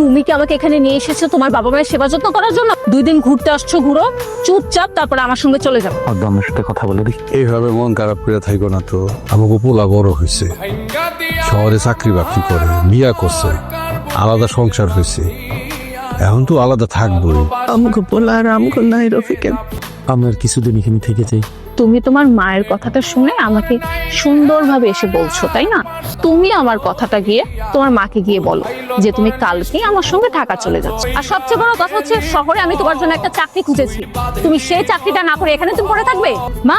তুমি কি আমাকে এখানে নিয়ে এসেছো তোমার বাবা মায়ের সেবা যত্ন করার জন্য? 2 দিন ঘুরতে আসছো, ঘুরো চুপচাপ, তারপরে আমার সঙ্গে চলে যাও। আমার সাথে কথা বলে দেখি। এইভাবে মন খারাপ করে থাইকো না তো। আমাকে পোলা বড় হয়েছে, শহরে চাকরি বাকরি করে, বিয়া করছে, আলাদা সংসার হয়েছে, এখন তো আলাদা থাকবোই। আমাকে বলা আর আমাকে নাই রফিকে, আমার কিছুদিন এখানে থেকে যাই। তুমি তোমার মায়ের কথাটা শুনে আমাকে সুন্দরভাবে এসে বলছো, তাই না? তুমি আমার কথাটা গিয়ে তোমার মাকে গিয়ে বলো যে তুমি কালকেই আমার সঙ্গে ঢাকা চলে যাচ্ছ। আর সবচেয়ে বড় কথা হচ্ছে, শহরে আমি তোমার জন্য একটা চাকরি খুঁজেছি, তুমি সেই চাকরিটা না করে এখানে তুমি পড়ে থাকবে? মা,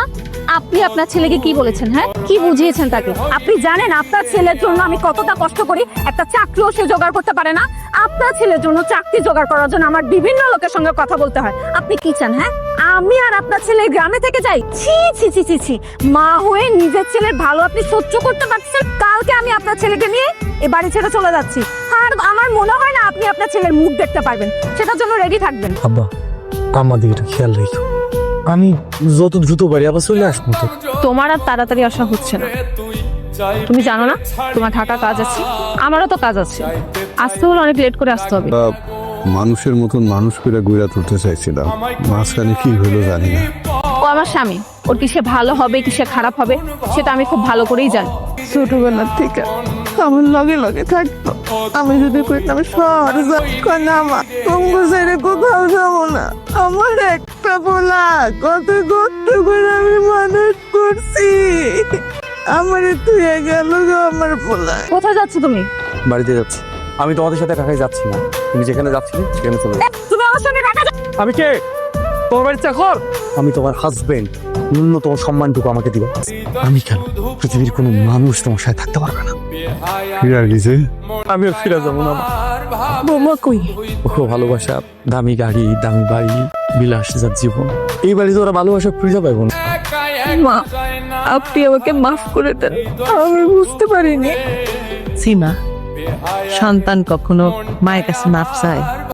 আপনি আপনার ছেলেকে কি বলেছেন? হ্যাঁ, কি বুঝিয়েছেন তাকে? আপনি জানেন আপনার ছেলের জন্য আমি কতটা কষ্ট করি, একটা চাকরিও সে জোগাড় করতে পারে না। আপনার ছেলের জন্য চাকরি জোগাড় করার জন্য আমার বিভিন্ন লোকের সঙ্গে কথা বলতে হয়। আপনি কি চান? হ্যাঁ, আমি আর আপনার ছেলে গ্রামে থেকে যাই? ছি ছি ছি ছি ছি, মা হয়ে নিজের ছেলের ভালো আপনি সহ্য করতে পারছেন? কালকে আমি আপনার ছেলেকে নিয়ে এ বাড়ি ছেড়ে চলে যাচ্ছি, আর আমার মনে হয় না আপনি আপনার ছেলের মুখ দেখতে পারবেন। সেটার জন্য রেডি থাকবেন। আব্বা, আমার দিকে একটু খেয়াল রেখো, আমি যত দ্রুত পারি আবার চলে আসবো তো। তোমার আর তাড়াতাড়ি আসা হচ্ছে না, তুমি জানো না তোমার ঢাকা কাজ আছে, আমারও তো কাজ আছে। আসতে হলে অনেক লেট করে আসতে হবে। মানুষের মতন মানুষ করে ঘুরে তুলতে চাইছিলাম, মাঝখানে কি হলো জানি না। ও আমার স্বামী, ওর কিসে ভালো হবে কিসে খারাপ হবে সেটা আমি খুব ভালো করেই জানি। ছোটবেলার থেকে আমার লগে লগে থাকতো। আমি যদি কইতাম শহর যাবো না, মা তোমাকে ছেড়ে কোথাও যাবো না। আমার একটা বলা কত কষ্ট করে আমি মানুষ করছি, আমার তুই গেল গো আমার বলা। কোথায় যাচ্ছ তুমি? বাড়িতে যাচ্ছি। আমি তোমাদের সাথে ঢাকায় যাচ্ছি না, তুমি যেখানে যাচ্ছিলে সেখানে চলে যাও। তুমি আমার সঙ্গে ঢাকা যাচ্ছ? আমি কে? তোমার বাড়ির চাকর? আমি তোমার হাজবেন্ড, ন্যূনতম সম্মানটুকু আমাকে দিবা। আমি কেন, পৃথিবীর কোনো মানুষ তোমার সাথে থাকতে পারবে না। ফিরে গেছে, আমি আর ফিরে যাবো না। বৌমা কই? ও ভালোবাসা, দামি গাড়ি, দামি বাড়ি, বিলাসিতার জীবন, এই বাড়িতে ওরা ভালোবাসা খুঁজে পাইব না। মা, আপনি আমাকে মাফ করে দেন, আমি বুঝতে পারিনি। সীমা, সন্তান কখনো মায়ের কাছে মাফ চায়